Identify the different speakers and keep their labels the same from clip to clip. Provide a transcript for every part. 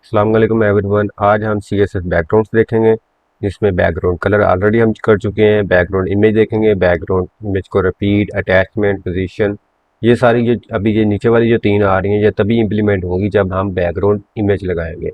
Speaker 1: अस्सलाम वालेकुम एवरीवन। आज हम CSS बैकग्राउंड्स देखेंगे, जिसमें बैकग्राउंड कलर ऑलरेडी हम कर चुके हैं। बैकग्राउंड इमेज देखेंगे, बैकग्राउंड इमेज को रिपीट, अटैचमेंट, पोजीशन, ये सारी जो अभी ये नीचे वाली जो तीन आ रही हैं ये तभी इम्प्लीमेंट होगी जब हम बैकग्राउंड इमेज लगाएंगे।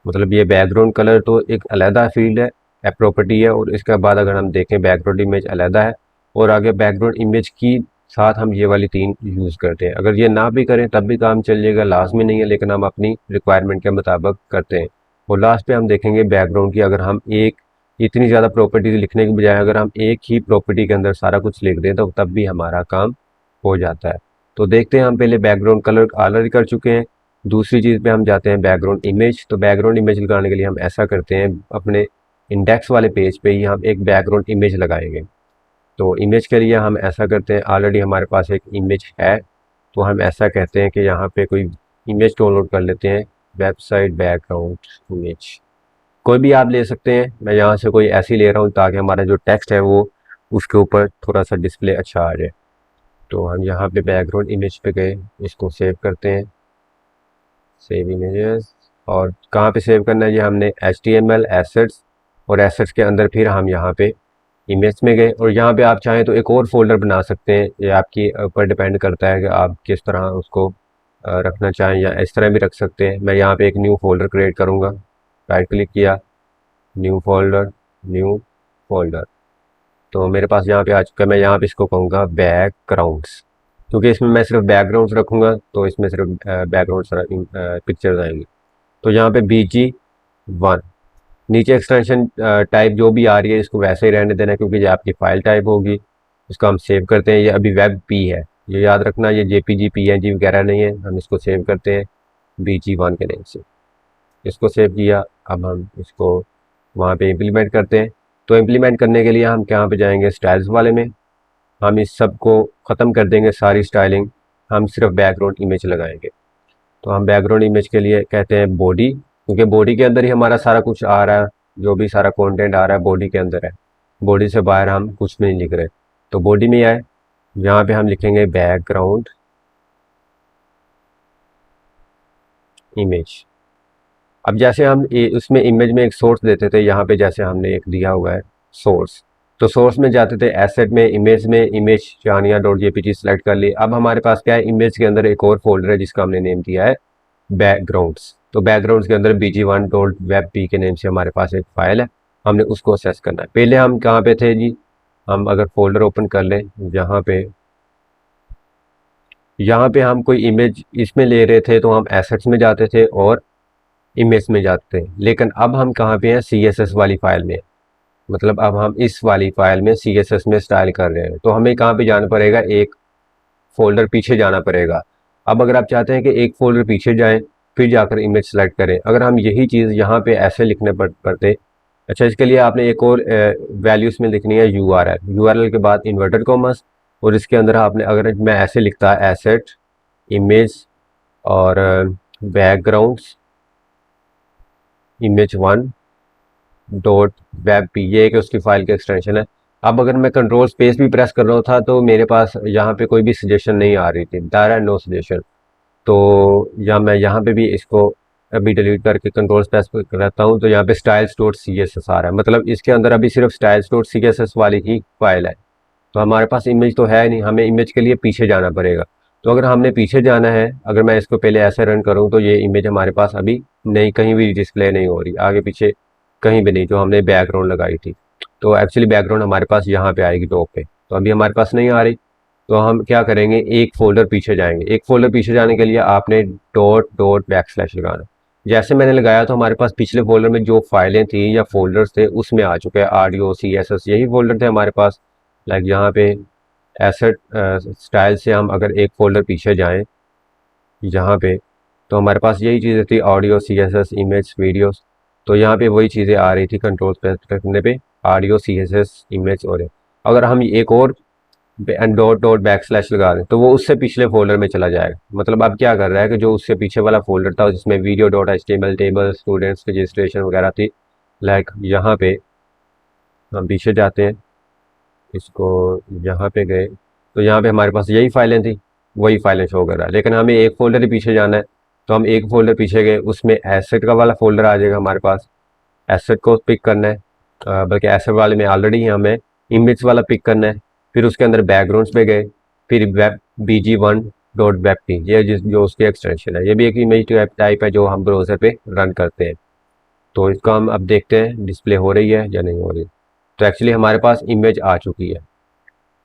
Speaker 1: मतलब ये बैकग्राउंड कलर तो एक अलहदा फील्ड है, प्रॉपर्टी है, और इसके बाद अगर हम देखें बैकग्राउंड इमेज अलहदा है, और आगे बैकग्राउंड इमेज की साथ हम ये वाली तीन यूज़ करते हैं। अगर ये ना भी करें तब भी काम चल जाएगा, लाजमी नहीं है, लेकिन हम अपनी रिक्वायरमेंट के मुताबिक करते हैं। और लास्ट पे हम देखेंगे बैकग्राउंड की, अगर हम एक इतनी ज़्यादा प्रॉपर्टी लिखने के बजाय अगर हम एक ही प्रॉपर्टी के अंदर सारा कुछ लिख दें तो तब भी हमारा काम हो जाता है। तो देखते हैं, हम पहले बैकग्राउंड कलर ऑलरेडी कर चुके हैं। दूसरी चीज़ पे हम जाते हैं बैकग्राउंड इमेज। तो बैकग्राउंड इमेज लगाने के लिए हम ऐसा करते हैं, अपने इंडेक्स वाले पेज पे ही हम एक बैकग्राउंड इमेज लगाएंगे। तो इमेज के लिए हम ऐसा करते हैं, ऑलरेडी हमारे पास एक इमेज है, तो हम ऐसा कहते हैं कि यहाँ पे कोई इमेज डाउनलोड कर लेते हैं, वेबसाइट बैकग्राउंड इमेज। कोई भी आप ले सकते हैं, मैं यहाँ से कोई ऐसी ले रहा हूँ ताकि हमारा जो टेक्स्ट है वो उसके ऊपर थोड़ा सा डिस्प्ले अच्छा आ जाए। तो हम यहाँ पे बैकग्राउंड इमेज पे गए, इसको सेव करते हैं, सेव इमेजेस। और कहाँ पे सेव करना है, ये हमने HTML एसेट्स, और एसेट्स के अंदर फिर हम यहाँ पे इमेज में गए, और यहाँ पे आप चाहें तो एक और फोल्डर बना सकते हैं। ये आपकी ऊपर डिपेंड करता है कि आप किस तरह उसको रखना चाहें, या इस तरह भी रख सकते हैं। मैं यहाँ पे एक न्यू फोल्डर क्रिएट करूँगा, राइट क्लिक किया, न्यू फोल्डर, न्यू फोल्डर। तो मेरे पास यहाँ पे आ चुका है। मैं यहाँ पे इसको कहूँगा बैकग्राउंड्स, क्योंकि इसमें मैं सिर्फ बैकग्राउंड्स रखूँगा तो इसमें सिर्फ बैकग्राउंड पिक्चर्स आएंगी। तो यहाँ पे BG1, नीचे एक्सटेंशन टाइप जो भी आ रही है इसको वैसे ही रहने देना है, क्योंकि ये आपकी फाइल टाइप होगी। इसको हम सेव करते हैं, ये अभी वेब पी है, ये याद रखना, ये JPG PNG वगैरह नहीं है। हम इसको सेव करते हैं BG1 के नेम से, इसको सेव किया। अब हम इसको वहाँ पे इम्प्लीमेंट करते हैं। तो इम्प्लीमेंट करने के लिए हम कहाँ पे जाएंगे, स्टाइल्स वाले में। हम इस सब को ख़त्म कर देंगे, सारी स्टाइलिंग, हम सिर्फ बैकग्राउंड इमेज लगाएंगे। तो हम बैकग्राउंड इमेज के लिए कहते हैं बॉडी, क्योंकि बॉडी के अंदर ही हमारा सारा कुछ आ रहा है, जो भी सारा कंटेंट आ रहा है बॉडी के अंदर है। बॉडी से बाहर हम कुछ नहीं लिख रहे, तो बॉडी में आए, यहाँ पे हम लिखेंगे बैकग्राउंड इमेज। अब जैसे हम उसमें इमेज में एक सोर्स देते थे, यहाँ पे जैसे हमने एक दिया हुआ है सोर्स, तो सोर्स में जाते थे, एसेट में, इमेज चानिया .jpg सेलेक्ट कर ली। अब हमारे पास क्या है, इमेज के अंदर एक और फोल्डर है जिसका हमने नेम दिया है बैकग्राउंड्स। तो बैकग्राउंड्स के अंदर BG1.webp के नेम से हमारे पास एक फाइल है, हमने उसको असेस करना है। पहले हम कहाँ पे थे जी, हम अगर फोल्डर ओपन कर लें, यहाँ पे हम कोई इमेज इसमें ले रहे थे तो हम एसेट्स में जाते थे और इमेज में जाते थे। लेकिन अब हम कहाँ पे हैं, CSS वाली फाइल में। मतलब अब हम इस वाली फाइल में CSS में स्टाइल कर रहे हैं, तो हमें कहाँ पे जाना पड़ेगा, एक फोल्डर पीछे जाना पड़ेगा। अब अगर आप चाहते हैं कि एक फोल्डर पीछे जाएं फिर जाकर इमेज सेलेक्ट करें, अगर हम यही चीज़ यहाँ पे ऐसे लिखने पड़ते। अच्छा, इसके लिए आपने एक और वैल्यूज़ में लिखनी है URL के बाद इन्वर्टेड कॉमर्स, और इसके अंदर आपने, अगर मैं ऐसे लिखता एसेट इमेज और बैकग्राउंड्स इमेज1 डॉट वेब पी, ये कि उसकी फाइल की एक्सटेंशन है। अब अगर मैं कंट्रोल स्पेस भी प्रेस कर रहा था तो मेरे पास यहाँ पे कोई भी सजेशन नहीं आ रही थी, डायरेक्ट नो सजेशन। तो या मैं यहाँ पे भी इसको अभी डिलीट करके कंट्रोल स्पेस करता हूँ, तो यहाँ पे स्टाइल्स डॉट CSS आ रहा है। मतलब इसके अंदर अभी सिर्फ स्टाइल्स डॉट CSS वाली ही फाइल है। तो हमारे पास इमेज तो है नहीं, हमें इमेज के लिए पीछे जाना पड़ेगा। तो अगर हमने पीछे जाना है, अगर मैं इसको पहले ऐसे रन करूँ तो ये इमेज हमारे पास अभी नहीं, कहीं भी डिस्प्ले नहीं हो रही, आगे पीछे कहीं भी नहीं, जो हमने बैकग्राउंड लगाई थी। तो एक्चुअली बैकग्राउंड हमारे पास यहाँ पे आएगी टॉप पे, तो अभी हमारे पास नहीं आ रही। तो हम क्या करेंगे, एक फोल्डर पीछे जाएंगे। एक फोल्डर पीछे जाने के लिए आपने डॉट डॉट बैकस्लैश लगाना। जैसे मैंने लगाया तो हमारे पास पिछले फोल्डर में जो फाइलें थी या फोल्डर्स थे उसमें आ चुके हैं, ऑडियो CSS यही फोल्डर थे हमारे पास। लाइक यहाँ पे एसेट स्टाइल से हम अगर एक फोल्डर पीछे जाएं यहाँ पे, तो हमारे पास यही चीज़ें थी, ऑडियो CSS इमेज वीडियोस। तो यहाँ पे वही चीज़ें आ रही थी कंट्रोल प्रेस करने पे, ऑडियो CSS इमेज। और अगर हम एक और डॉट डॉट बैकस्लैश लगा दें तो वो उससे पिछले फोल्डर में चला जाएगा। मतलब अब क्या कर रहा है कि जो उससे पीछे वाला फोल्डर था जिसमें video.html टेबल स्टूडेंट्स रजिस्ट्रेशन वगैरह थी, लाइक यहाँ पे हम पीछे जाते हैं, इसको यहाँ पे गए, तो यहाँ पे हमारे पास यही फाइलें थी, वही फाइलें शो कर रहा है, लेकिन हमें एक फोल्डर ही पीछे जाना है। तो हम एक फोल्डर पीछे गए, उसमें एसेट का वाला फोल्डर आ जाएगा हमारे पास, एसेट को पिक करना है, बल्कि एसेट वाले में ऑलरेडी ही हमें इमेज वाला पिक करना है। फिर उसके अंदर बैकग्राउंड्स पे गए, फिर वेब BG1.webp, ये जो उसकी एक्सटेंशन है, ये भी एक इमेज टाइप है जो हम ब्राउज़र पे रन करते हैं। तो इसको हम अब देखते हैं डिस्प्ले हो रही है या नहीं हो रही। तो एक्चुअली हमारे पास इमेज आ चुकी है।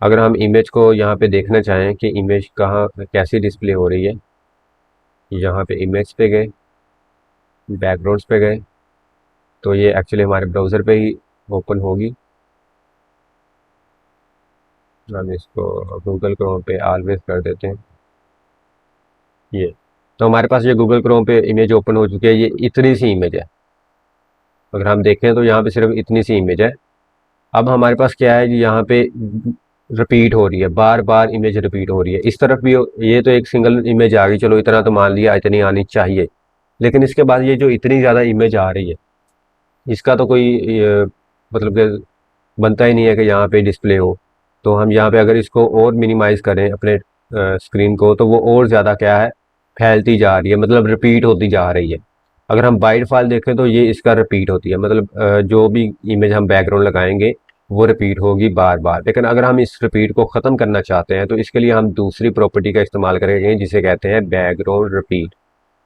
Speaker 1: अगर हम इमेज को यहाँ पे देखना चाहें कि इमेज कहाँ कैसी डिस्प्ले हो रही है, यहाँ पे इमेज पे गए, बैकग्राउंड्स पे गए, तो ये एक्चुअली हमारे ब्राउज़र पे ही ओपन होगी। हम इसको गूगल क्रोम पे ऑलवेज कर देते हैं ये। तो हमारे पास ये गूगल क्रोम पे इमेज ओपन हो चुकी है, ये इतनी सी इमेज है। अगर हम देखें तो यहाँ पे सिर्फ इतनी सी इमेज है। अब हमारे पास क्या है कि यहाँ पे रिपीट हो रही है, बार बार इमेज रिपीट हो रही है। इस तरफ भी ये तो एक सिंगल इमेज आ गई, चलो इतना तो मान लिया, इतनी आनी चाहिए। लेकिन इसके बाद ये जो इतनी ज़्यादा इमेज आ रही है, इसका तो कोई मतलब कि बनता ही नहीं है कि यहाँ पे डिस्प्ले हो। तो हम यहाँ पे अगर इसको और मिनिमाइज़ करें अपने स्क्रीन को, तो वो और ज़्यादा क्या है, फैलती जा रही है, मतलब रिपीट होती जा रही है। अगर हम बाई डिफ़ॉल्ट देखें तो ये इसका रिपीट होती है, मतलब जो भी इमेज हम बैकग्राउंड लगाएंगे वो रिपीट होगी बार बार। लेकिन अगर हम इस रिपीट को ख़त्म करना चाहते हैं तो इसके लिए हम दूसरी प्रॉपर्टी का इस्तेमाल करेंगे जिसे कहते हैं बैकग्राउंड रिपीट।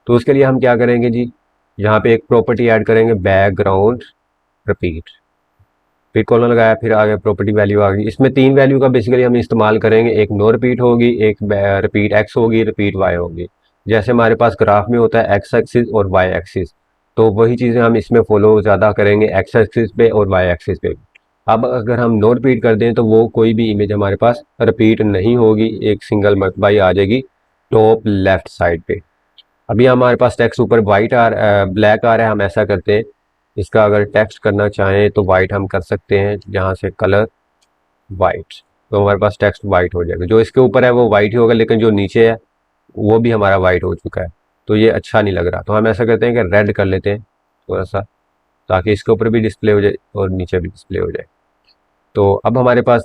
Speaker 1: तो उसके लिए हम क्या करेंगे जी, यहाँ पे एक प्रॉपर्टी ऐड करेंगे, बैकग्राउंड रिपीट, फिर कॉलन लगाया, फिर आगे प्रॉपर्टी वैल्यू आ गई। इसमें तीन वैल्यू का बेसिकली हम इस्तेमाल करेंगे, एक नो रिपीट होगी, एक रिपीट एक्स होगी, रिपीट वाई होगी। जैसे हमारे पास ग्राफ में होता है एक्स एक्सिस और वाई एक्सिस, तो वही चीज़ें हम इसमें फॉलो ज़्यादा करेंगे एक्स एक्सिस पे और वाई एक्सिस पे। अब अगर हम नो रिपीट कर दें तो वो कोई भी इमेज हमारे पास रिपीट नहीं होगी, एक सिंगल मरतबा ही आ जाएगी टॉप लेफ्ट साइड पे। अभी हमारे पास टेक्स्ट ऊपर वाइट ब्लैक आ रहा है, हम ऐसा करते हैं, इसका अगर टेक्स्ट करना चाहें तो वाइट हम कर सकते हैं, जहाँ से कलर वाइट, तो हमारे पास टेक्स्ट वाइट हो जाएगा। जो इसके ऊपर है वो वाइट ही होगा, लेकिन जो नीचे है वो भी हमारा वाइट हो चुका है, तो ये अच्छा नहीं लग रहा। तो हम ऐसा करते हैं कि रेड कर लेते हैं थोड़ा सा, ताकि इसके ऊपर भी डिस्प्ले हो जाए और नीचे भी डिस्प्ले हो जाए। तो अब हमारे पास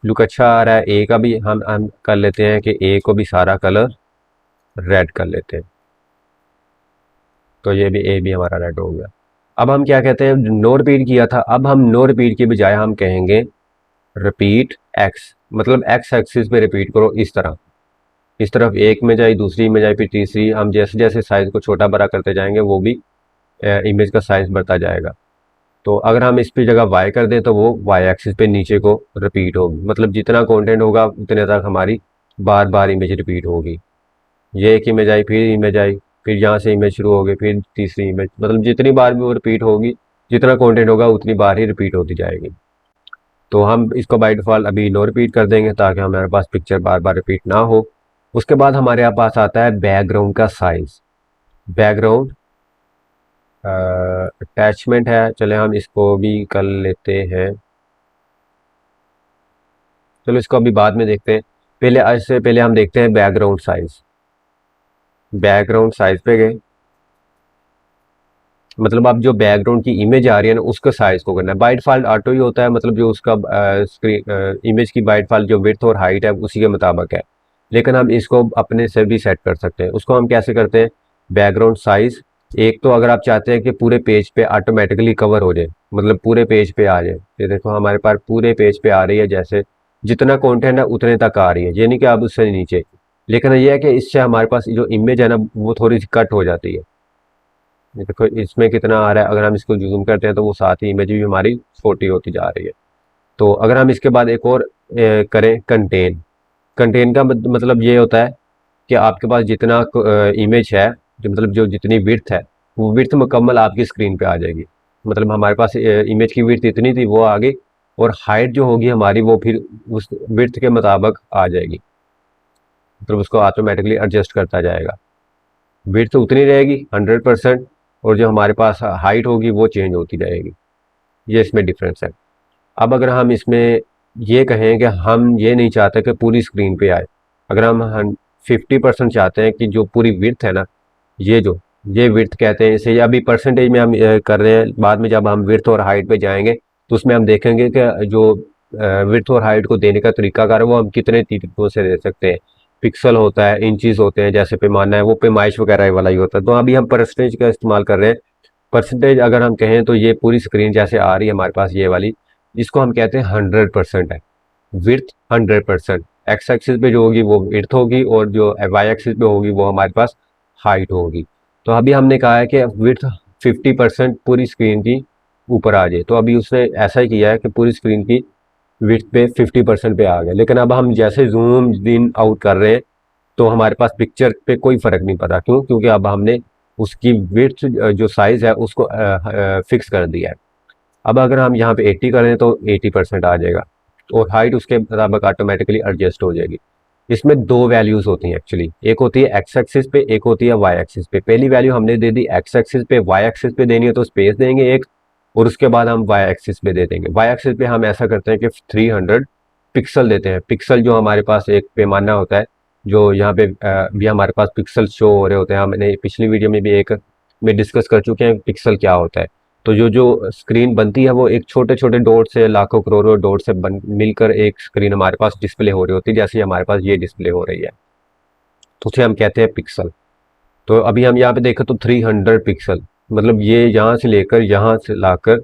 Speaker 1: लुक अच्छा आ रहा है। ए का भी हम कर लेते हैं कि ए को भी सारा कलर रेड कर लेते हैं, तो ये भी ए भी हमारा रेड हो गया। अब हम क्या कहते हैं, नो रिपीट किया था, अब हम नो रिपीट के बजाय हम कहेंगे रिपीट एक्स, मतलब एक्स एक्सिस पे रिपीट करो इस तरह, इस तरफ एक में जाए, दूसरी में जाए, फिर तीसरी। हम जैसे जैसे साइज को छोटा बड़ा करते जाएंगे वो भी इमेज का साइज बढ़ता जाएगा। तो अगर हम इस पे जगह वाई कर दें तो वो वाई एक्सिस पे नीचे को रिपीट होगी, मतलब जितना कंटेंट होगा उतने तक हमारी बार बार इमेज रिपीट होगी। ये एक इमेज आई, फिर इमेज आई, फिर यहाँ से इमेज शुरू हो गई, फिर तीसरी इमेज, मतलब जितनी बार भी वो रिपीट होगी, जितना कंटेंट होगा उतनी बार ही रिपीट होती जाएगी। तो हम इसको बाय डिफ़ॉल्ट अभी नो रिपीट कर देंगे ताकि हमारे पास पिक्चर बार बार रिपीट ना हो। उसके बाद हमारे पास आता है बैकग्राउंड का साइज। बैकग्राउंड अटैचमेंट है, चले हम इसको भी कर लेते हैं, चलो इसको अभी बाद में देखते हैं। पहले आज से पहले हम देखते हैं बैकग्राउंड साइज। बैकग्राउंड साइज पे गए, मतलब अब जो बैकग्राउंड की इमेज आ रही है ना उसका साइज को करना है। बाय डिफॉल्ट ऑटो ही होता है, मतलब जो उसका स्क्रीन इमेज की बाय डिफॉल्ट जो विड्थ और हाइट है उसी के मुताबिक है। लेकिन हम इसको अपने से भी सेट कर सकते हैं। उसको हम कैसे करते हैं, बैकग्राउंड साइज, एक तो अगर आप चाहते हैं कि पूरे पेज पे ऑटोमेटिकली कवर हो जाए, मतलब पूरे पेज पे आ जाए, ये देखो हमारे पास पूरे पेज पे आ रही है, जैसे जितना कंटेंट है उतने तक आ रही है, ये नहीं कि अब उससे नीचे। लेकिन ये है कि इससे हमारे पास जो इमेज है ना वो थोड़ी सी कट हो जाती है। ये देखो इसमें कितना आ रहा है, अगर हम इसको जूम करते हैं तो वो साथ ही इमेज भी हमारी छोटी होती जा रही है। तो अगर हम इसके बाद एक और करें कंटेन, कंटेन का मतलब ये होता है कि आपके पास जितना इमेज है, जो मतलब जो जितनी विड्थ है वो विड्थ मुकम्मल आपकी स्क्रीन पे आ जाएगी। मतलब हमारे पास इमेज की विड्थ इतनी थी वो आ गई, और हाइट जो होगी हमारी वो फिर उस विड्थ के मुताबिक आ जाएगी, मतलब उसको ऑटोमेटिकली एडजस्ट करता जाएगा। विड्थ उतनी रहेगी 100%, और जो हमारे पास हाइट होगी वो चेंज होती जाएगी। ये इसमें डिफरेंस है। अब अगर हम इसमें ये कहें कि हम ये नहीं चाहते कि पूरी स्क्रीन पे आए, अगर हम 50% चाहते हैं कि जो पूरी विड्थ है ना, ये जो ये विड्थ कहते हैं इसे, अभी परसेंटेज में हम कर रहे हैं, बाद में जब हम विड्थ और हाइट पे जाएंगे तो उसमें हम देखेंगे कि जो विड्थ और हाइट को देने का तरीकाकार है वो हम कितने तरीकों से दे सकते हैं। पिक्सल होता है, इंचीज होते हैं, जैसे पैमाना है वो पैमाइश वगैरह वाला ही होता है। तो अभी हम परसेंटेज का इस्तेमाल कर रहे हैं। परसेंटेज अगर हम कहें तो ये पूरी स्क्रीन जैसे आ रही है हमारे पास ये वाली, इसको हम कहते हैं 100% है। विड्थ 100%, एक्स एक्सिस पे जो होगी वो विड्थ होगी और जो वाई एक्सिस पे होगी वो हमारे पास हाइट होगी। तो अभी हमने कहा है कि विड्थ 50% पूरी स्क्रीन की ऊपर आ जाए, तो अभी उसने ऐसा ही किया है कि पूरी स्क्रीन की विड्थ पे 50% पे आ गया। लेकिन अब हम जैसे जूम इन आउट कर रहे हैं तो हमारे पास पिक्चर पे कोई फर्क नहीं पड़ा। क्यों? क्योंकि अब हमने उसकी विड्थ जो साइज है उसको फिक्स कर दिया है। अब अगर हम यहाँ पे 80 करें तो 80% आ जाएगा और हाइट उसके मुताबिक ऑटोमेटिकली एडजस्ट हो जाएगी। इसमें दो वैल्यूज होती हैं एक्चुअली, एक होती है एक्स एक्सिस पे, एक होती है वाई एक्सिस पे। पहली वैल्यू हमने दे दी एक्स एक्सिस पे, वाई एक्सिस पे देनी है तो स्पेस देंगे एक, और उसके बाद हम वाई एक्सिस पे दे देंगे। वाई एक्सिस पे हम ऐसा करते हैं कि 300 पिक्सल देते हैं। पिक्सल जो हमारे पास एक पैमाना होता है, जो यहाँ पे भी हमारे पास पिक्सल शो हो रहे होते हैं। हमने पिछली वीडियो में भी एक में डिस्कस कर चुके हैं पिक्सल क्या होता है। तो जो जो स्क्रीन बनती है वो एक छोटे छोटे डॉट से, लाखों करोड़ों डॉट से मिलकर एक स्क्रीन हमारे पास डिस्प्ले हो रही होती है, जैसे हमारे पास ये डिस्प्ले हो रही है। तो उसे हम कहते हैं पिक्सल। तो अभी हम यहाँ पे देखें तो 300 पिक्सल, मतलब ये यहाँ से लेकर यहाँ से लाकर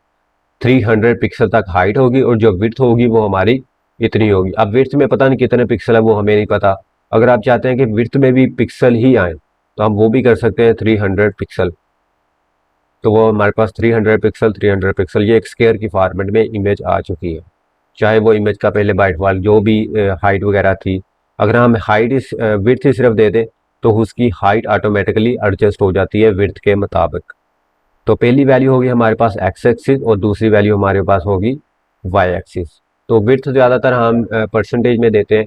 Speaker 1: 300 पिक्सल तक हाइट होगी और जो विड्थ होगी वो हमारी इतनी होगी। अब विड्थ में पता नहीं कितने पिक्सल है वो हमें नहीं पता। अगर आप चाहते हैं कि विड्थ में भी पिक्सल ही आए तो हम वो भी कर सकते हैं 300 पिक्सल। तो वो हमारे पास 300 पिक्सल ये एक स्क्वायर की फॉर्मेट में इमेज आ चुकी है। चाहे वो इमेज का पहले बाय डिफॉल्ट जो भी हाइट वगैरह थी, अगर हम हाइट इस विड्थ ही सिर्फ दे दें तो उसकी हाइट ऑटोमेटिकली एडजस्ट हो जाती है विड्थ के मुताबिक। तो पहली वैल्यू होगी हमारे पास एक्स एक्सिस और दूसरी वैल्यू हमारे पास होगी वाई एक्सिस। तो विड्थ ज़्यादातर हम परसेंटेज में देते हैं,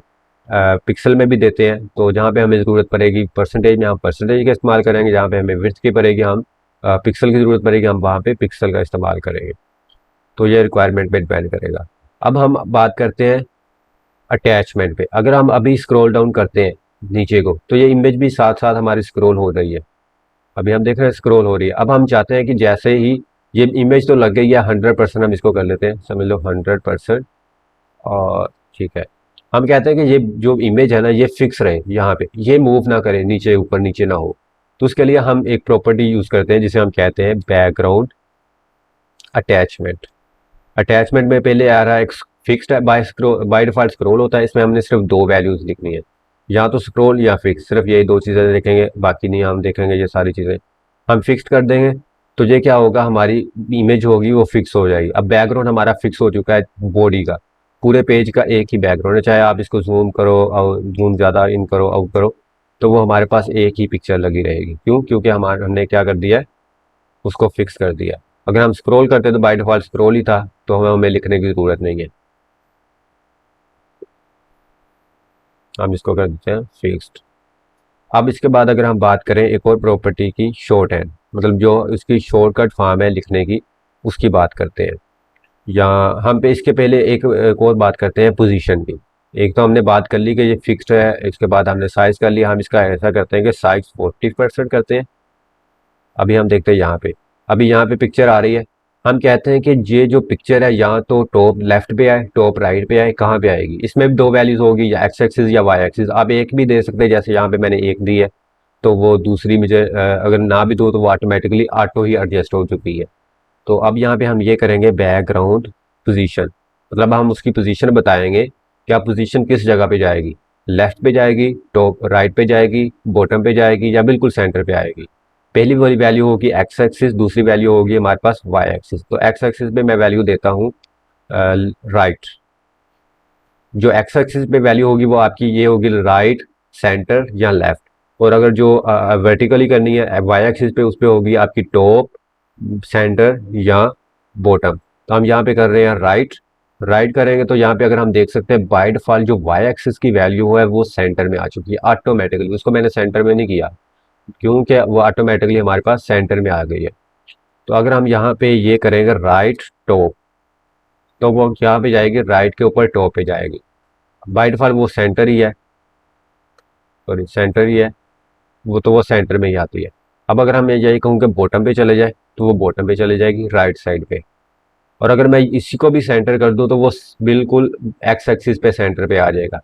Speaker 1: पिक्सल में भी देते हैं। तो जहाँ पे हमें ज़रूरत पड़ेगी परसेंटेज में हम परसेंटेज का इस्तेमाल करेंगे, जहाँ पे हमें विड्थ की पड़ेगी हम पिक्सल की ज़रूरत पड़ेगी हम वहाँ पे पिक्सल का इस्तेमाल करेंगे। तो ये रिक्वायरमेंट पे डिपेंड करेगा। अब हम बात करते हैं अटैचमेंट पे। अगर हम अभी स्क्रॉल डाउन करते हैं नीचे को तो ये इमेज भी साथ साथ हमारी स्क्रॉल हो रही है। अभी हम देख रहे हैं स्क्रॉल हो रही है। अब हम चाहते हैं कि जैसे ही ये इमेज तो लग गई है 100%, हम इसको कर लेते हैं, समझ लो 100%। और ठीक है, हम कहते हैं कि ये जो इमेज है ना ये फिक्स रहे यहाँ पे, ये मूव ना करे, नीचे ऊपर नीचे ना हो। तो उसके लिए हम एक प्रॉपर्टी यूज करते हैं जिसे हम कहते हैं बैकग्राउंड अटैचमेंट। अटैचमेंट में पहले आ रहा है एक फिक्स्ड बाय डिफॉल्ट स्क्रॉल होता है, इसमें हमने सिर्फ दो वैल्यूज लिखनी है, या तो स्क्रॉल या फिक्स, सिर्फ यही दो चीज़ें देखेंगे, बाकी नहीं हम देखेंगे। ये सारी चीज़ें हम फिक्स्ड कर देंगे तो ये क्या होगा, हमारी इमेज होगी वो फिक्स हो जाएगी। अब बैकग्राउंड हमारा फिक्स हो चुका है बॉडी का, पूरे पेज का एक ही बैकग्राउंड है, चाहे आप इसको जूम करो और जूम ज़्यादा इन करो आउट करो तो वो हमारे पास एक ही पिक्चर लगी रहेगी। क्यों? क्योंकि हमारे हमने क्या कर दिया है, उसको फिक्स कर दिया। अगर हम स्क्रॉल करते तो बाय डिफॉल्ट स्क्रॉल ही था, तो हमें लिखने की ज़रूरत नहीं है, हम इसको कर देते हैं फिक्स्ड। अब इसके बाद अगर हम बात करें एक और प्रॉपर्टी की, शॉर्ट हैंड, मतलब जो इसकी शॉर्टकट फॉर्म है लिखने की, उसकी बात करते हैं। या हम पे इसके पहले एक और बात करते हैं पोजीशन की। एक तो हमने बात कर ली कि ये फिक्स्ड है, इसके बाद हमने साइज कर लिया। हम इसका ऐसा करते हैं कि साइज 40% करते हैं। अभी हम देखते हैं यहाँ पे, अभी यहाँ पे पिक्चर आ रही है। हम कहते हैं कि ये जो पिक्चर है या तो टॉप लेफ्ट पे आए, टॉप राइट पे आए, कहाँ पे आएगी? इसमें भी दो वैल्यूज होगी, या एक्स एक्सिस या वाई एक्सिस। आप एक भी दे सकते हैं, जैसे यहाँ पे मैंने एक दी है तो वो दूसरी मुझे अगर ना भी दो तो वो ऑटोमेटिकली ऑटो ही एडजस्ट हो चुकी है। तो अब यहाँ पे हम ये करेंगे बैकग्राउंड पोजीशन, मतलब हम उसकी पोजीशन बताएंगे, क्या पोजीशन किस जगह पे जाएगी, लेफ्ट पे जाएगी, टॉप राइट पे जाएगी, बॉटम पे जाएगी, या बिल्कुल सेंटर पे आएगी। पहली वाली वैल्यू होगी एक्स एक्सिस, दूसरी वैल्यू होगी हमारे पास वाई एक्सिस। तो एक्स एक्सिस पे मैं वैल्यू देता हूँ राइट। जो एक्स एक्सिस पे वैल्यू होगी वो आपकी ये होगी राइट, सेंटर या लेफ्ट। और अगर जो वर्टिकली करनी है वाई एक्सिस पे, उस पे होगी आपकी टॉप, सेंटर या बॉटम। तो हम यहाँ पे कर रहे हैं राइट। राइट करेंगे तो यहाँ पे अगर हम देख सकते हैं बाय डिफॉल्ट जो वाई एक्सिस की वैल्यू है वो सेंटर में आ चुकी है ऑटोमेटिकली। उसको मैंने सेंटर में नहीं किया क्योंकि वो ऑटोमेटिकली हमारे पास सेंटर में आ गई है। तो अगर हम यहाँ पे ये करेंगे राइट टॉप, तो वो यहाँ पे जाएगी राइट के ऊपर टॉप पे जाएगी। बाय डिफॉल्ट वो सेंटर ही है, सॉरी सेंटर ही है वो, तो वो सेंटर में ही आती है। अब अगर हम यही कहूँ कि बॉटम पे चले जाए तो वो बॉटम पे चले जाएगी राइट साइड पे। और अगर मैं इसी को भी सेंटर कर दूं तो वो बिल्कुल एक्स एक्सिस पे सेंटर पे आ जाएगा।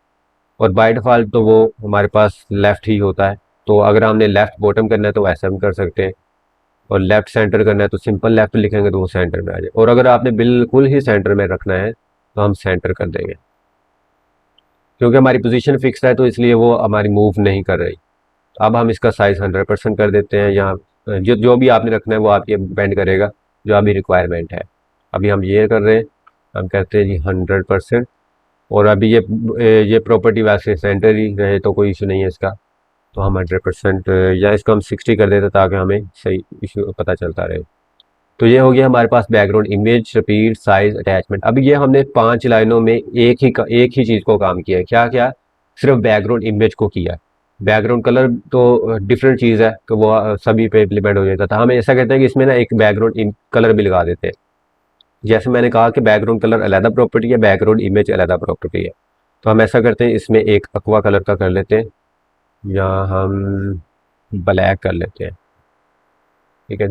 Speaker 1: और बाय डिफ़ॉल्ट तो वो हमारे पास लेफ़्ट ही होता है। तो अगर हमने लेफ़्ट बॉटम करना है तो वैसा हम कर सकते हैं, और लेफ़्ट सेंटर करना है तो सिंपल लेफ़्ट लिखेंगे तो वो सेंटर में आ जाए, और अगर आपने बिल्कुल ही सेंटर में रखना है तो हम सेंटर कर देंगे। क्योंकि हमारी पोजीशन फिक्स है तो इसलिए वो हमारी मूव नहीं कर रही। अब हम इसका साइज़ 100% कर देते हैं। यहाँ जो जो भी आपने रखना है वो आपके डिपेंड करेगा, जो अभी रिक्वायरमेंट है। अभी हम ये कर रहे हैं, हम कहते हैं जी 100%। और अभी ये प्रॉपर्टी वैसे सेंटर ही रहे तो कोई इशू नहीं है इसका, तो हम 100%, या इसको हम 60 कर देते ताकि हमें सही इशू पता चलता रहे। तो ये हो गया हमारे पास background image, repeat, size, attachment. अभी ये हमने 5 लाइनों में एक ही चीज़ को काम किया है। क्या क्या? सिर्फ बैकग्राउंड इमेज को किया। बैकग्राउंड कलर तो डिफरेंट चीज़ है, तो वो सभी पे इम्प्लीमेंट हो जाता था। हम ऐसा कहते हैं कि इसमें ना एक बैकग्राउंड कलर भी लगा देते हैं। जैसे मैंने कहा कि बैकग्राउंड कलर अलग प्रॉपर्टी है, बैकग्राउंड इमेज अलग प्रॉपर्टी है। तो हम ऐसा करते हैं, इसमें एक अक्वा कलर का कर लेते हैं, या हम ब्लैक कर लेते हैं। ठीक है,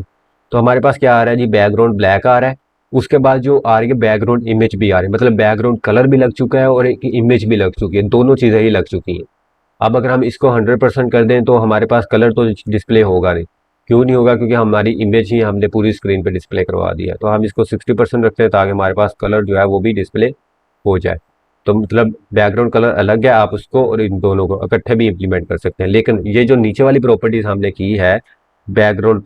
Speaker 1: तो हमारे पास क्या आ रहा है जी, बैकग्राउंड ब्लैक आ रहा है। उसके बाद जो आ रही है बैकग्राउंड इमेज भी आ रही है, मतलब बैकग्राउंड कलर भी लग चुका है और एक इमेज भी लग चुकी है, दोनों चीज़ें ही लग चुकी हैं। अब अगर हम इसको 100% कर दें तो हमारे पास कलर तो डिस्प्ले होगा नहीं। क्यों नहीं होगा? क्योंकि हमारी इमेज ही हमने पूरी स्क्रीन पे डिस्प्ले करवा दिया। तो हम इसको 60% रखते हैं ताकि हमारे पास कलर जो है वो भी डिस्प्ले हो जाए। तो मतलब बैकग्राउंड कलर अलग है, आप उसको और इन दोनों को इकट्ठे भी इम्प्लीमेंट कर सकते हैं। लेकिन ये जो नीचे वाली प्रॉपर्टीज हमने की है, background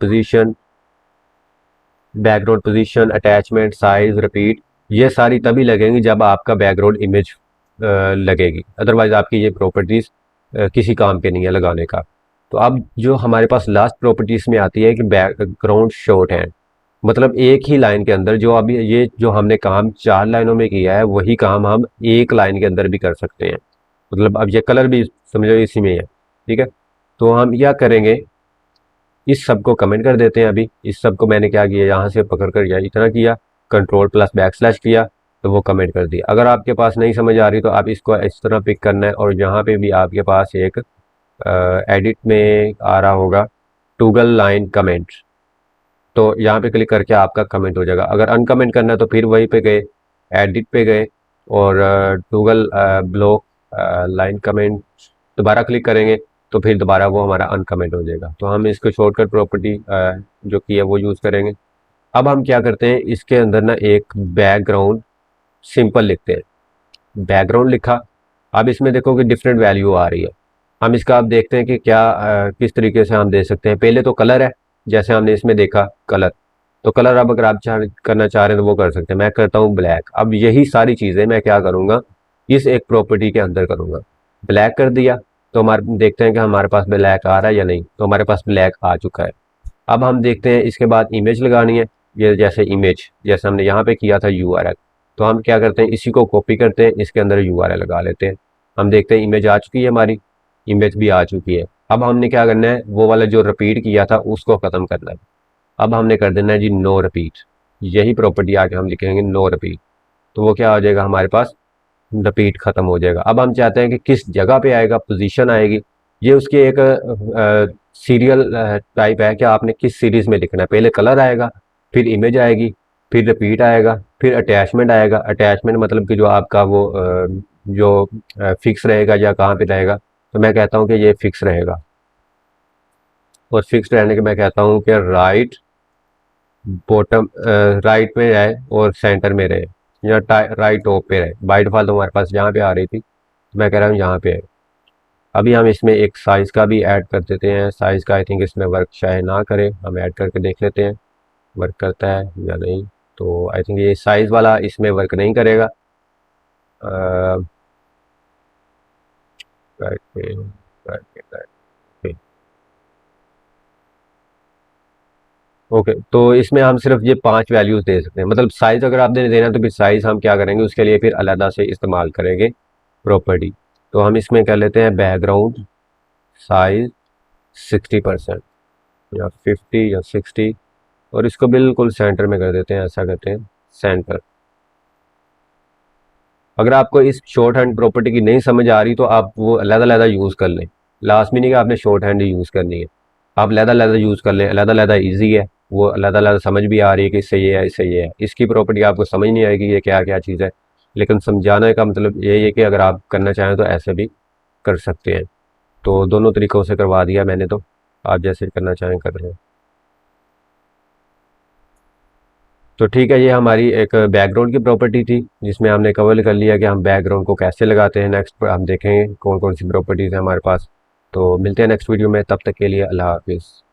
Speaker 1: position, attachment, size, repeat, ये सारी तभी लगेंगी जब आपका बैकग्राउंड इमेज लगेगी। अदरवाइज आपकी ये प्रॉपर्टीज किसी काम के नहीं है लगाने का। तो अब जो हमारे पास लास्ट प्रॉपर्टीज में आती है कि बैकग्राउंड शॉर्ट हैंड, मतलब एक ही लाइन के अंदर जो अभी ये जो हमने काम 4 लाइनों में किया है वही काम हम एक लाइन के अंदर भी कर सकते हैं। मतलब अब ये कलर भी समझो इसी में है। ठीक है, तो हम क्या करेंगे, इस सब को कमेंट कर देते हैं। अभी इस सब को मैंने क्या किया, यहाँ से पकड़ कर या इतना किया, कंट्रोल प्लस बैक स्लैश किया, तो वो कमेंट कर दिया। अगर आपके पास नहीं समझ आ रही तो आप इसको इस तरह पिक करना है, और यहाँ पे भी आपके पास एक एडिट में आ रहा होगा टूगल लाइन कमेंट, तो यहाँ पे क्लिक करके आपका कमेंट हो जाएगा। अगर अनकमेंट करना है तो फिर वहीं पे गए, एडिट पे गए, और टूगल ब्लॉक लाइन कमेंट दोबारा क्लिक करेंगे तो फिर दोबारा वो हमारा अनकमेंट हो जाएगा। तो हम इसको शॉर्टकट प्रॉपर्टी जो की है वो यूज़ करेंगे। अब हम क्या करते हैं, इसके अंदर ना एक बैकग्राउंड सिंपल लिखते हैं। बैकग्राउंड लिखा। अब इसमें देखो कि डिफरेंट वैल्यू आ रही है। हम इसका अब देखते हैं कि क्या किस तरीके से हम दे सकते हैं। पहले तो कलर है, जैसे हमने इसमें देखा कलर, तो कलर अब अगर आप करना चाह रहे हैं तो वो कर सकते हैं। मैं करता हूँ ब्लैक। अब यही सारी चीज़ें मैं क्या करूँगा, इस एक प्रॉपर्टी के अंदर करूँगा। ब्लैक कर दिया तो हमारे देखते हैं कि हमारे पास ब्लैक आ रहा है या नहीं, तो हमारे पास ब्लैक आ चुका है। अब हम देखते हैं इसके बाद इमेज लगानी है। ये जैसे इमेज, जैसे हमने यहाँ पे किया था यूआरएल, तो हम क्या करते हैं, इसी को कॉपी करते हैं, इसके अंदर यूआरएल लगा लेते हैं। हम देखते हैं इमेज आ चुकी है, हमारी इमेज भी आ चुकी है। अब हमने क्या करना है, वो वाला जो रिपीट किया था उसको ख़त्म करना है। अब हमने कर देना है जी नो रिपीट। यही प्रॉपर्टी आके हम लिखेंगे नो रिपीट, तो वो क्या हो जाएगा हमारे पास, रिपीट खत्म हो जाएगा। अब हम चाहते हैं कि किस जगह पे आएगा, पोजीशन आएगी। ये उसकी एक सीरियल टाइप है कि आपने किस सीरीज में लिखना है। पहले कलर आएगा, फिर इमेज आएगी, फिर रिपीट आएगा, फिर अटैचमेंट आएगा। अटैचमेंट मतलब कि जो आपका वो जो फिक्स रहेगा या कहाँ पे रहेगा, तो मैं कहता हूँ कि ये फिक्स रहेगा। और फिक्स रहने के मैं कहता हूँ कि राइट बॉटम, राइट में रहे और सेंटर में रहे, या राइट टॉप पे रहे। बाई डिफॉल्ट हमारे पास यहाँ पे आ रही थी, तो मैं कह रहा हूँ यहाँ पे है। अभी हम इसमें एक साइज़ का भी ऐड कर देते हैं। साइज़ का आई थिंक इसमें वर्क शायद ना करे, हम ऐड करके देख लेते हैं वर्क करता है या नहीं। तो आई थिंक ये साइज़ वाला इसमें वर्क नहीं करेगा। राइट पे, राइट पे, राइट पे। ओके, तो इसमें हम सिर्फ ये 5 वैल्यूज़ दे सकते हैं। मतलब साइज़ अगर आपने देना है तो फिर साइज़ हम क्या करेंगे, उसके लिए फिर अलग से इस्तेमाल करेंगे प्रॉपर्टी। तो हम इसमें कर लेते हैं बैकग्राउंड साइज 60% या 50 या 60, और इसको बिल्कुल सेंटर में कर देते हैं। ऐसा करते हैं सेंटर। अगर आपको इस शॉर्ट हैंड प्रॉपर्टी की नहीं समझ आ रही तो आप वो अलग अलग यूज़ कर लें। लास्ट में नहीं कि आपने शॉर्ट हैंड ही यूज़ करनी है, आप अलग अलग यूज़ कर लें। अलग अलग ईजी है, वो अलग अलग समझ भी आ रही है कि इससे ये है, इससे ये है। इसकी प्रॉपर्टी आपको समझ नहीं आएगी ये क्या क्या चीज़ है, लेकिन समझाने का मतलब यही है कि अगर आप करना चाहें तो ऐसे भी कर सकते हैं। तो दोनों तरीक़ों से करवा दिया मैंने, तो आप जैसे करना चाहें कर लें। तो ठीक है, ये हमारी एक बैकग्राउंड की प्रॉपर्टी थी जिसमें हमने कवर कर लिया कि हम बैकग्राउंड को कैसे लगाते हैं। नेक्स्ट हम देखेंगे कौन कौन सी प्रॉपर्टीज़ हैं हमारे पास। तो मिलते हैं नेक्स्ट वीडियो में, तब तक के लिए अल्लाह हाफिज़।